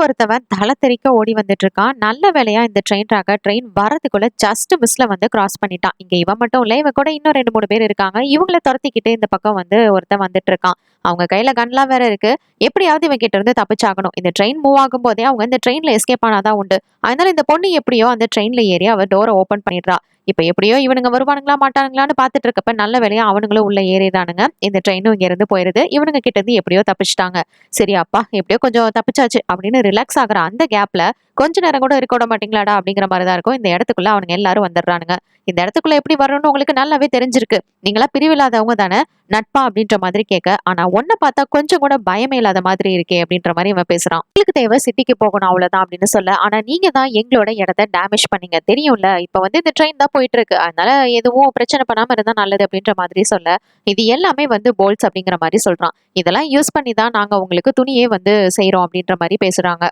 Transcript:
ஒருத்தவன் தலை தெறிக்க ஓடி வந்துட்டு இருக்கான். நல்ல வேலையா இந்த ட்ரெயின் வரதுக்குள்ள ஜஸ்ட் மிஸ்ல வந்து கிராஸ் பண்ணிட்டான். இங்க இவன் மட்டும் இல்ல, இவன் கூட இன்னும் 2 3 பேர் இருக்காங்க. இவங்கள துரத்திக்கிட்டு இந்த பக்கம் வந்து ஒருத்தன் வந்துட்டு இருக்கான். அவங்க கையில கன்லாம் வேற இருக்கு. எப்படியாவது இவன் கிட்ட இருந்து தப்பிச்சாகணும். இந்த ட்ரெயின் மூவ் ஆகும் போதே அவங்க இந்த ட்ரெயின்ல எஸ்கேப் ஆனாதான் உண்டு. அதனால இந்த பொண்ணு எப்படியோ அந்த ட்ரெயின்ல ஏறி அவ டோரை ஓபன் பண்ணிடுறா. இப்ப எப்படியோ இவனுங்க வருவானுங்களா மாட்டானுங்களான்னு பாத்துட்டு இருக்கப்ப நல்ல வேலையா அவனுங்களும் உள்ள ஏறிதானுங்க. இந்த ட்ரெயினும் இங்க இருந்து போயிருது. இவனுங்க கிட்ட இருந்து எப்படியோ தப்பிச்சிட்டாங்க. சரி அப்பா எப்படியோ கொஞ்சம் தப்பிச்சாச்சு அப்படின்னு ரிலாக்ஸ் ஆகுற அந்த கேப்ல கொஞ்ச நேரம் கூட இருக்க விட மாட்டீங்களாடா அப்படிங்கிற மாதிரி தான் இருக்கும். இந்த இடத்துக்குள்ள அவனுங்க எல்லாரும் வந்துடுறானுங்க. இந்த இடத்துக்குள்ள எப்படி வரணும்னு உங்களுக்கு நல்லாவே தெரிஞ்சிருக்கு. நீங்களா பிரிவில்லாதவங்க தானே, நட்பா அப்படின்ற மாதிரி கேட்க, ஆனா ஒன்ன பார்த்தா கொஞ்சம் கூட பயமே இல்லாத மாதிரி இருக்கே அப்படின்ற மாதிரி இவன் பேசுறான். உங்களுக்கு தேவை சிட்டிக்கு போகணும் அவ்வளவுதான் அப்படின்னு சொல்ல, ஆனா நீங்க தான் எங்களோட இடத்த டேமேஜ் பண்ணீங்க தெரியும்ல. இப்ப வந்து இந்த ட்ரெயின் தான் போயிட்டு இருக்கு, அதனால எதுவும் பிரச்சனை பண்ணாம இருந்தா நல்லது அப்படின்ற மாதிரி சொல்ல, இது எல்லாமே வந்து போல்ட்ஸ் அப்படிங்கிற மாதிரி சொல்றான். இதெல்லாம் யூஸ் பண்ணி தான் நாங்க உங்களுக்கு துணியே வந்து செய்றோம் அப்படின்ற மாதிரி பேசுறாங்க.